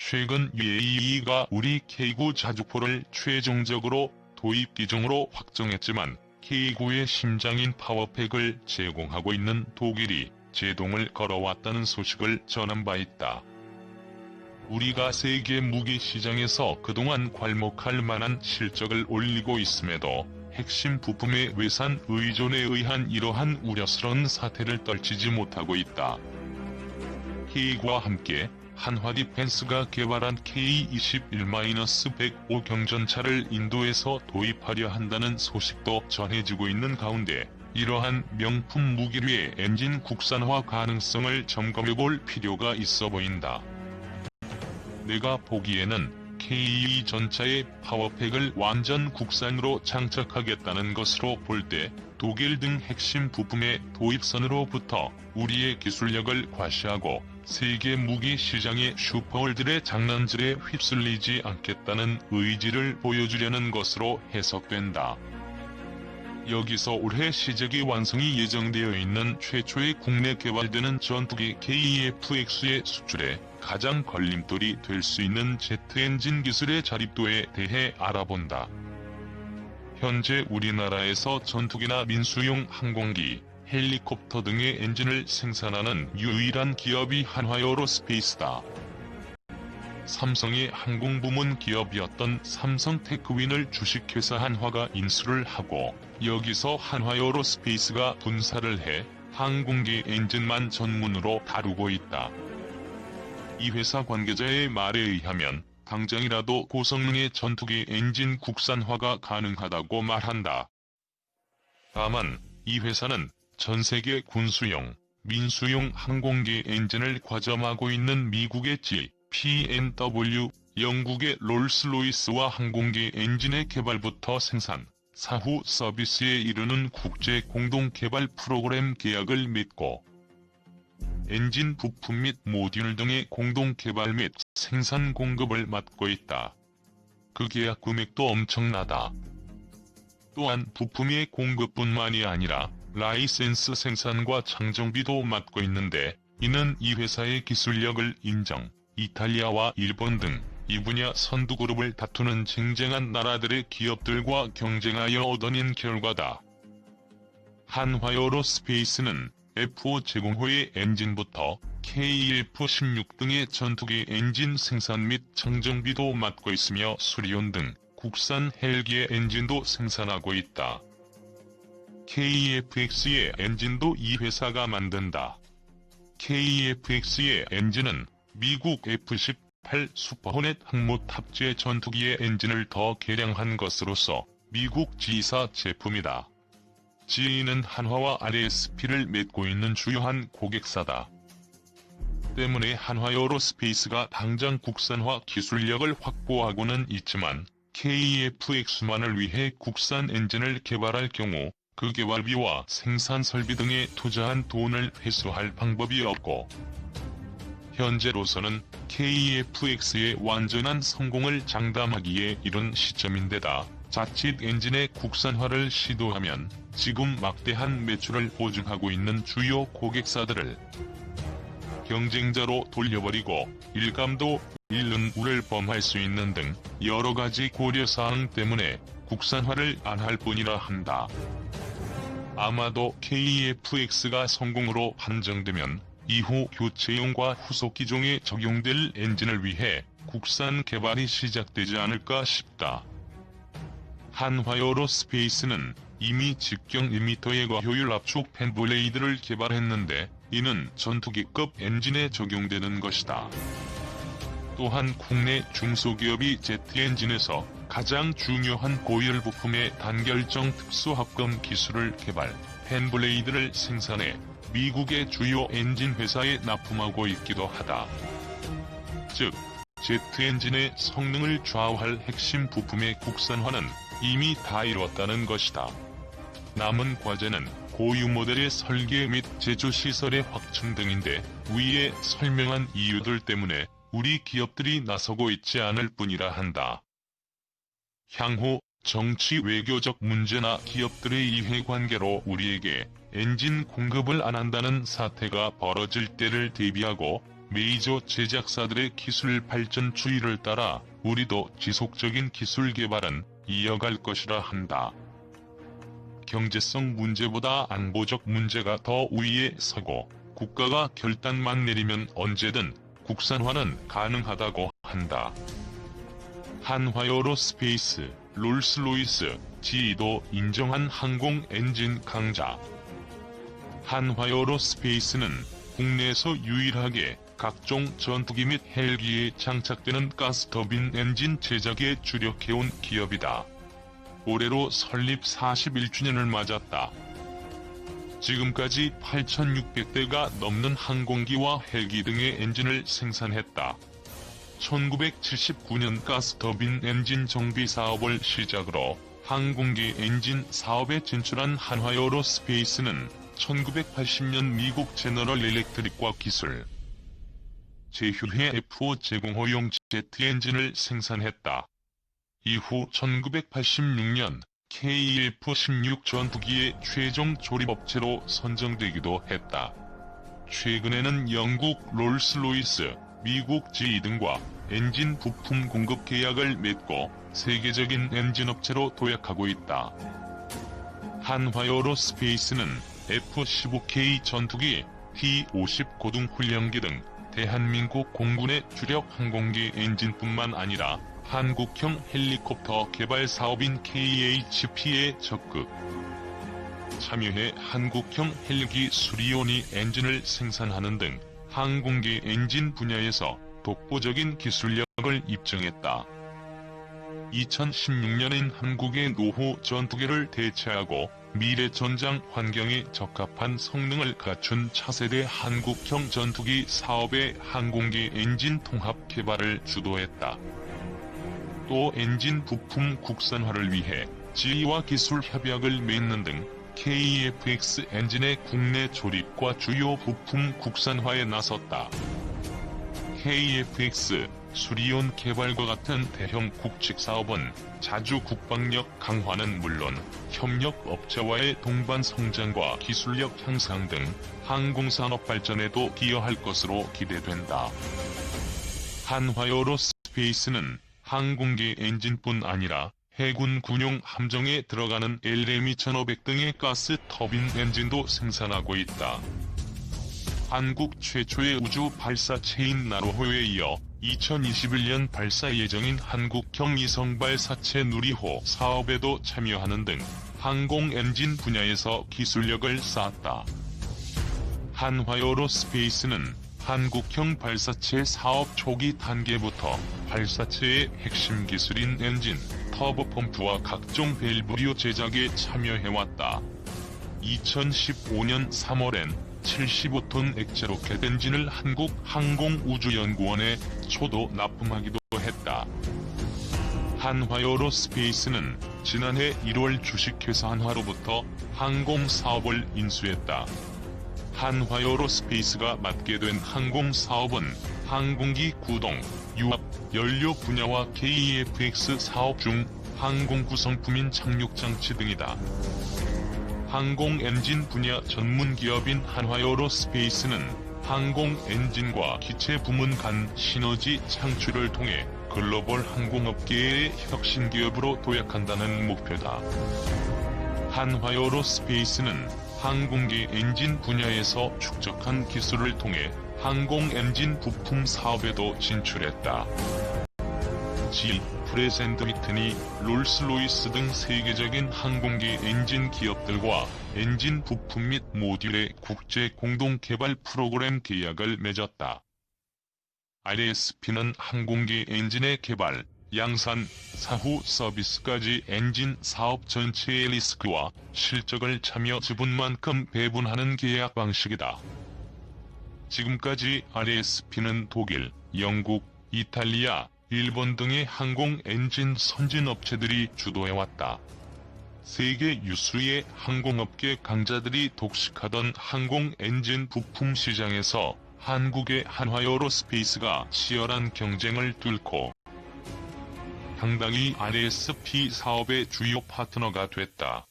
최근 UAE가 우리 K9 자주포를 최종적으로 도입 기종으로 확정했지만 K9의 심장인 파워팩을 제공하고 있는 독일이 제동을 걸어왔다는 소식을 전한 바 있다. 우리가 세계 무기 시장에서 그동안 괄목할 만한 실적을 올리고 있음에도 핵심 부품의 외산 의존에 의한 이러한 우려스러운 사태를 떨치지 못하고 있다. K9와 함께 한화 디펜스가 개발한 K21-105 경전차를 인도에서 도입하려 한다는 소식도 전해지고 있는 가운데 이러한 명품 무기류의 엔진 국산화 가능성을 점검해볼 필요가 있어 보인다. 내가 보기에는 K2 전차의 파워팩을 완전 국산으로 장착하겠다는 것으로 볼 때 독일 등 핵심 부품의 도입선으로부터 우리의 기술력을 과시하고 세계 무기 시장의 슈퍼월들의 장난질에 휩쓸리지 않겠다는 의지를 보여주려는 것으로 해석된다. 여기서 올해 시제기 완성이 예정되어 있는 최초의 국내 개발되는 전투기 KF-X의 수출에 가장 걸림돌이 될 수 있는 제트엔진 기술의 자립도에 대해 알아본다. 현재 우리나라에서 전투기나 민수용 항공기, 헬리콥터 등의 엔진을 생산하는 유일한 기업이 한화에어로스페이스다. 삼성의 항공부문 기업이었던 삼성테크윈을 주식회사 한화가 인수를 하고 여기서 한화에어로스페이스가 분사를 해 항공기 엔진만 전문으로 다루고 있다. 이 회사 관계자의 말에 의하면 당장이라도 고성능의 전투기 엔진 국산화가 가능하다고 말한다. 다만 이 회사는 전세계 군수용, 민수용 항공기 엔진을 과점하고 있는 미국의 P&W, 영국의 롤스로이스와 항공기 엔진의 개발부터 생산, 사후 서비스에 이르는 국제 공동 개발 프로그램 계약을 맺고 엔진 부품 및 모듈 등의 공동 개발 및 생산 공급을 맡고 있다. 그 계약 금액도 엄청나다. 또한 부품의 공급뿐만이 아니라 라이센스 생산과 장정비도 맡고 있는데 이는 이 회사의 기술력을 인정, 이탈리아와 일본 등 이 분야 선두그룹을 다투는 쟁쟁한 나라들의 기업들과 경쟁하여 얻어낸 결과다. 한화에어로스페이스는 F5 제공 후의 엔진부터 KF-16 등의 전투기 엔진 생산 및 장정비도 맡고 있으며 수리온 등 국산 헬기의 엔진도 생산하고 있다. KF-X의 엔진도 이 회사가 만든다. KF-X의 엔진은 미국 F-18 슈퍼호넷 항모 탑재 전투기의 엔진을 더 개량한 것으로서 미국 G사 제품이다. GE는 한화와 RSP를 맺고 있는 주요한 고객사다. 때문에 한화에어로스페이스가 당장 국산화 기술력을 확보하고는 있지만 KF-X만을 위해 국산 엔진을 개발할 경우 그 개발비와 생산 설비 등에 투자한 돈을 회수할 방법이 없고 현재로서는 KF-X의 완전한 성공을 장담하기에 이른 시점인데다 자칫 엔진의 국산화를 시도하면 지금 막대한 매출을 보증하고 있는 주요 고객사들을 경쟁자로 돌려버리고 일감도 잃는 우를 범할 수 있는 등 여러가지 고려사항 때문에 국산화를 안 할 뿐이라 한다. 아마도 KF-X가 성공으로 판정되면 이후 교체용과 후속 기종에 적용될 엔진을 위해 국산 개발이 시작되지 않을까 싶다. 한화에어로스페이스는 이미 직경 1m의 과효율 압축 팬블레이드를 개발했는데 이는 전투기급 엔진에 적용되는 것이다. 또한 국내 중소기업이 제트 엔진에서 가장 중요한 고열 부품의 단결정 특수합금 기술을 개발, 팬블레이드를 생산해 미국의 주요 엔진 회사에 납품하고 있기도 하다. 즉, 제트 엔진의 성능을 좌우할 핵심 부품의 국산화는 이미 다 이뤘다는 것이다. 남은 과제는 고유 모델의 설계 및 제조 시설의 확충 등인데 위에 설명한 이유들 때문에 우리 기업들이 나서고 있지 않을 뿐이라 한다. 향후 정치 외교적 문제나 기업들의 이해관계로 우리에게 엔진 공급을 안 한다는 사태가 벌어질 때를 대비하고 메이저 제작사들의 기술 발전 추이를 따라 우리도 지속적인 기술 개발은 이어갈 것이라 한다. 경제성 문제보다 안보적 문제가 더 우위에 서고 국가가 결단만 내리면 언제든 국산화는 가능하다고 한다. 한화에어로스페이스, 롤스로이스, GE도 인정한 항공 엔진 강자. 한화에어로스페이스는 국내에서 유일하게 각종 전투기 및 헬기에 장착되는 가스터빈 엔진 제작에 주력해온 기업이다. 올해로 설립 41주년을 맞았다. 지금까지 8,600대가 넘는 항공기와 헬기 등의 엔진을 생산했다. 1979년 가스터빈 엔진 정비 사업을 시작으로 항공기 엔진 사업에 진출한 한화에어로스페이스는 1980년 미국 제너럴 일렉트릭과 기술 제휴해 F5 제공허용 제트 엔진을 생산했다. 이후 1986년 KF-16 전투기의 최종 조립업체로 선정되기도 했다. 최근에는 영국 롤스로이스, 미국 GE 등과 엔진 부품 공급 계약을 맺고 세계적인 엔진 업체로 도약하고 있다. 한화에어로스페이스는 F-15K 전투기, T-50 고등훈련기 등 대한민국 공군의 주력 항공기 엔진뿐만 아니라 한국형 헬리콥터 개발 사업인 KHP에 적극 참여해 한국형 헬기 수리온이 엔진을 생산하는 등 항공기 엔진 분야에서 독보적인 기술력을 입증했다. 2016년엔 한국의 노후 전투기를 대체하고 미래 전장 환경에 적합한 성능을 갖춘 차세대 한국형 전투기 사업의 항공기 엔진 통합 개발을 주도했다. 또 엔진 부품 국산화를 위해 GE와 기술 협약을 맺는 등 KF-X 엔진의 국내 조립과 주요 부품 국산화에 나섰다. KF-X 수리온 개발과 같은 대형 국책 사업은 자주 국방력 강화는 물론 협력 업체와의 동반 성장과 기술력 향상 등 항공산업 발전에도 기여할 것으로 기대된다. 한화에어로스페이스는 항공기 엔진뿐 아니라 해군 군용 함정에 들어가는 LM2500 등의 가스 터빈 엔진도 생산하고 있다. 한국 최초의 우주 발사체인 나로호에 이어 2021년 발사 예정인 한국형 이성 발사체 누리호 사업에도 참여하는 등 항공 엔진 분야에서 기술력을 쌓았다. 한화에어로스페이스는 한국형 발사체 사업 초기 단계부터 발사체의 핵심 기술인 엔진, 터보펌프와 각종 밸브류 제작에 참여해왔다. 2015년 3월엔 75톤 액체 로켓 엔진을 한국항공우주연구원에 초도 납품하기도 했다. 한화에어로스페이스는 지난해 1월 주식회사 한화로부터 항공사업을 인수했다. 한화에어로스페이스가 맡게 된 항공사업은 항공기 구동, 유압, 연료 분야와 KF-X 사업 중 항공 구성품인 착륙장치 등이다. 항공 엔진 분야 전문 기업인 한화에어로스페이스는 항공 엔진과 기체 부문 간 시너지 창출을 통해 글로벌 항공업계의 혁신 기업으로 도약한다는 목표다. 한화에어로스페이스는 항공기 엔진 분야에서 축적한 기술을 통해 항공 엔진 부품 사업에도 진출했다. GE, 프레센트 위트니, 롤스로이스 등 세계적인 항공기 엔진 기업들과 엔진 부품 및 모듈의 국제 공동 개발 프로그램 계약을 맺었다. RSP는 항공기 엔진의 개발, 양산, 사후 서비스까지 엔진 사업 전체의 리스크와 실적을 참여 지분만큼 배분하는 계약 방식이다. 지금까지 RSP는 독일, 영국, 이탈리아, 일본 등의 항공 엔진 선진 업체들이 주도해왔다. 세계 유수의 항공업계 강자들이 독식하던 항공 엔진 부품 시장에서 한국의 한화에어로스페이스가 치열한 경쟁을 뚫고 당당히 RSP 사업의 주요 파트너가 됐다.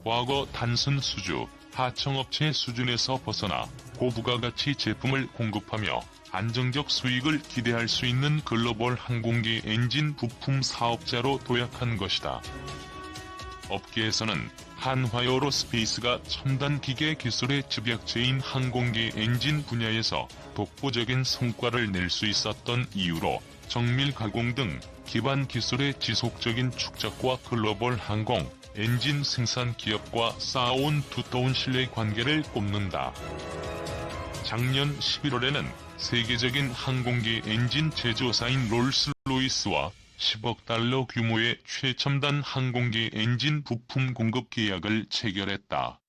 과거 단순 수주, 하청업체 수준에서 벗어나 고부가가치 제품을 공급하며 안정적 수익을 기대할 수 있는 글로벌 항공기 엔진 부품 사업자로 도약한 것이다. 업계에서는 한화에어로스페이스가 첨단 기계 기술의 집약체인 항공기 엔진 분야에서 독보적인 성과를 낼 수 있었던 이유로 정밀 가공 등 기반 기술의 지속적인 축적과 글로벌 항공 엔진 생산 기업과 쌓아온 두터운 신뢰 관계를 꼽는다. 작년 11월에는 세계적인 항공기 엔진 제조사인 롤스로이스와 10억 달러 규모의 최첨단 항공기 엔진 부품 공급 계약을 체결했다.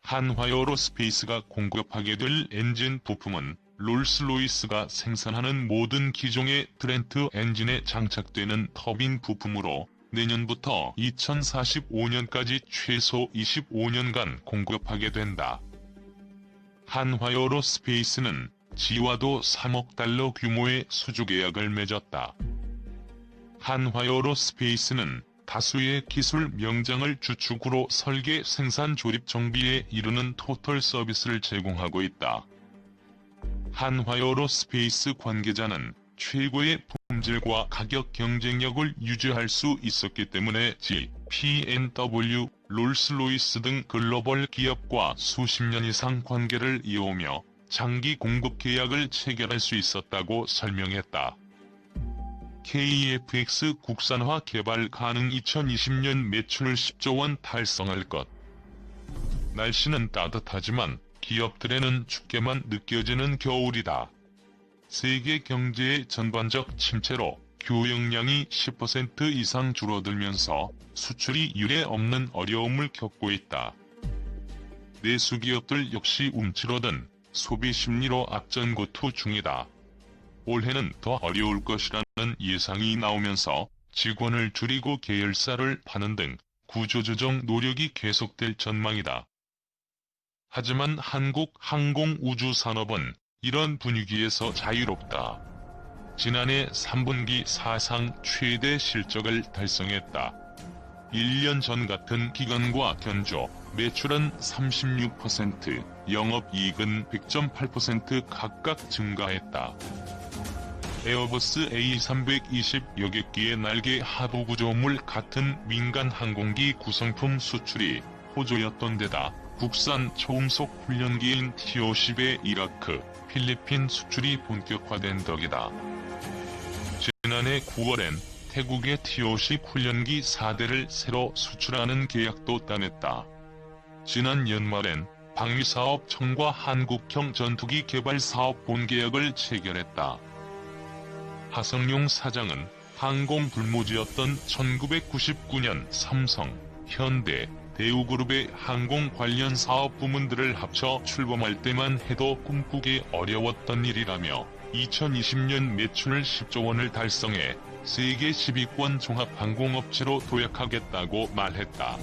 한화에어로스페이스가 공급하게 될 엔진 부품은 롤스로이스가 생산하는 모든 기종의 트렌트 엔진에 장착되는 터빈 부품으로 내년부터 2045년까지 최소 25년간 공급하게 된다. 한화에어로스페이스는 지와도 3억 달러 규모의 수주 계약을 맺었다. 한화에어로스페이스는 다수의 기술 명장을 주축으로 설계, 생산, 조립, 정비에 이르는 토털 서비스를 제공하고 있다. 한화에어로스페이스 관계자는 최고의 품질과 가격 경쟁력을 유지할 수 있었기 때문에 P&W, 롤스로이스 등 글로벌 기업과 수십 년 이상 관계를 이어오며 장기 공급 계약을 체결할 수 있었다고 설명했다. KEFX 국산화 개발 가능 2020년 매출 10조 원 달성할 것. 날씨는 따뜻하지만 기업들에는 춥게만 느껴지는 겨울이다. 세계 경제의 전반적 침체로 교역량이 10% 이상 줄어들면서 수출이 유례없는 어려움을 겪고 있다. 내수기업들 역시 움츠러든 소비 심리로 악전고투 중이다. 올해는 더 어려울 것이라는 예상이 나오면서 직원을 줄이고 계열사를 파는 등 구조조정 노력이 계속될 전망이다. 하지만 한국 항공우주산업은 이런 분위기에서 자유롭다. 지난해 3분기 사상 최대 실적을 달성했다. 1년 전 같은 기간과 견조, 매출은 36%, 영업이익은 100.8% 각각 증가했다. 에어버스 A320여 객기의 날개 하부 구조물 같은 민간 항공기 구성품 수출이 호조였던 데다 국산 초음속 훈련기인 T-50의 이라크, 필리핀 수출이 본격화된 덕이다. 지난해 9월엔 태국의 T-50 훈련기 4대를 새로 수출하는 계약도 따냈다. 지난 연말엔 방위사업청과 한국형 전투기 개발 사업 본계약을 체결했다. 하성룡 사장은 항공 불모지였던 1999년 삼성, 현대, 대우그룹의 항공 관련 사업 부문들을 합쳐 출범할 때만 해도 꿈꾸기 어려웠던 일이라며 2020년 매출 10조 원을 달성해 세계 10위권 종합항공업체로 도약하겠다고 말했다.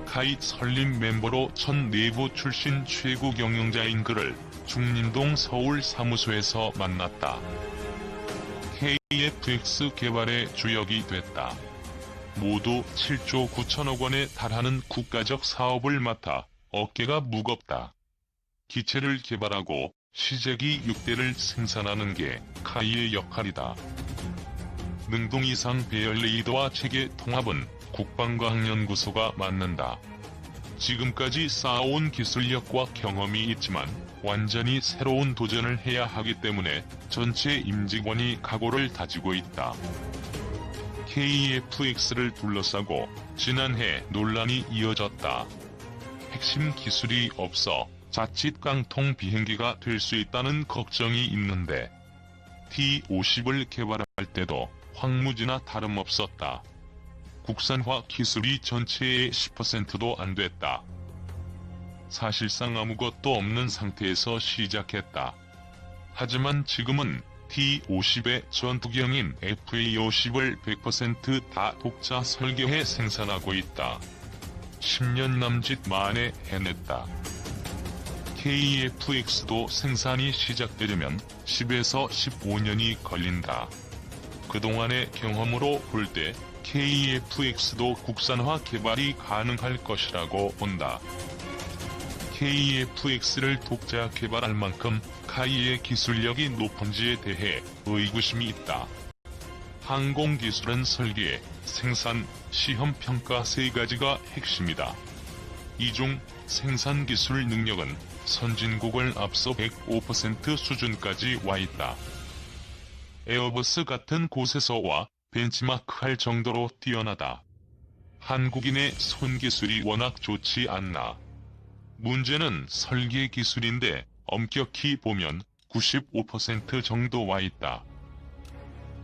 카이 설립 멤버로 전 내부 출신 최고 경영자인 그를 중림동 서울 사무소에서 만났다. KEFX 개발의 주역이 됐다. 모두 7조 9천억 원에 달하는 국가적 사업을 맡아 어깨가 무겁다. 기체를 개발하고 시제기 6대를 생산하는 게 카이의 역할이다. 능동 이상 배열 레이더와 체계 통합은 국방과학연구소가 맡는다. 지금까지 쌓아온 기술력과 경험이 있지만 완전히 새로운 도전을 해야 하기 때문에 전체 임직원이 각오를 다지고 있다. KEFX를 둘러싸고 지난해 논란이 이어졌다. 핵심 기술이 없어 자칫 깡통 비행기가 될 수 있다는 걱정이 있는데 T-50을 개발할 때도 황무지나 다름없었다. 국산화 기술이 전체의 10%도 안 됐다. 사실상 아무것도 없는 상태에서 시작했다. 하지만 지금은 T-50의 전투기형인 FA-50을 100% 다 독자 설계해 생산하고 있다. 10년 남짓 만에 해냈다. KEFX도 생산이 시작되려면 10에서 15년이 걸린다. 그동안의 경험으로 볼 때 KEFX도 국산화 개발이 가능할 것이라고 본다. KF-X를 독자 개발할 만큼 카이의 기술력이 높은지에 대해 의구심이 있다. 항공기술은 설계, 생산, 시험평가 세 가지가 핵심이다. 이 중 생산기술 능력은 선진국을 앞서 105% 수준까지 와 있다. 에어버스 같은 곳에서와 벤치마크할 정도로 뛰어나다. 한국인의 손기술이 워낙 좋지 않나. 문제는 설계 기술인데 엄격히 보면 95% 정도 와 있다.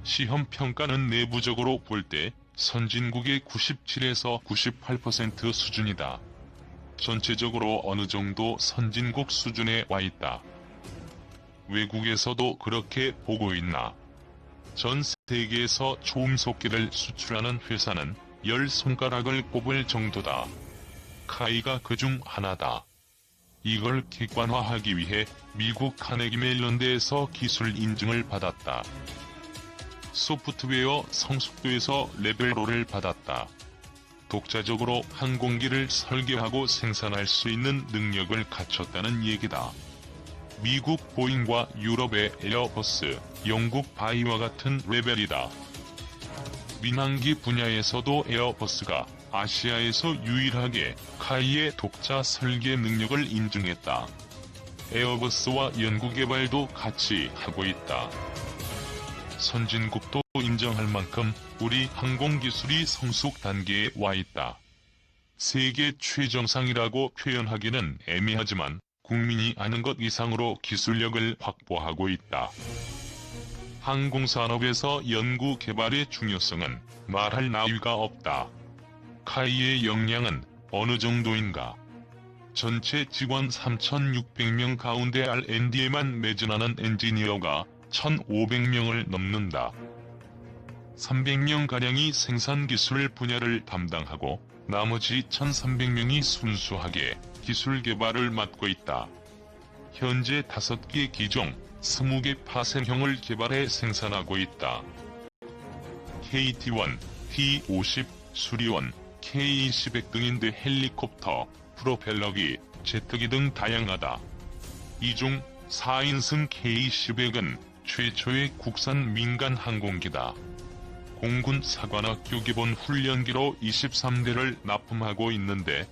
시험 평가는 내부적으로 볼 때 선진국의 97에서 98% 수준이다. 전체적으로 어느 정도 선진국 수준에 와 있다. 외국에서도 그렇게 보고 있나? 전 세계에서 초음속기를 수출하는 회사는 10손가락을 꼽을 정도다. 카이가 그중 하나다. 이걸 객관화하기 위해 미국 카네기 멜론대에서 기술 인증을 받았다. 소프트웨어 성숙도에서 레벨 5를 받았다. 독자적으로 항공기를 설계하고 생산할 수 있는 능력을 갖췄다는 얘기다. 미국 보잉과 유럽의 에어버스, 영국 바이와 같은 레벨이다. 민항기 분야에서도 에어버스가 아시아에서 유일하게 카이의 독자 설계 능력을 인증했다. 에어버스와 연구개발도 같이 하고 있다. 선진국도 인정할 만큼 우리 항공기술이 성숙 단계에 와 있다. 세계 최정상이라고 표현하기는 애매하지만 국민이 아는 것 이상으로 기술력을 확보하고 있다. 항공산업에서 연구 개발의 중요성은 말할 나위가 없다. 카이의 역량은 어느 정도인가? 전체 직원 3,600명 가운데 R&D에만 매진하는 엔지니어가 1,500명을 넘는다. 300명가량이 생산기술 분야를 담당하고 나머지 1,300명이 순수하게 기술 개발을 맡고 있다. 현재 5개 기종, 20개 파생형을 개발해 생산하고 있다. KT-1, T-50, 수리원, K-200 등인데 헬리콥터, 프로펠러기, 제트기 등 다양하다. 이 중 4인승 K-200은 최초의 국산 민간 항공기다. 공군 사관학교 기본 훈련기로 23대를 납품하고 있는데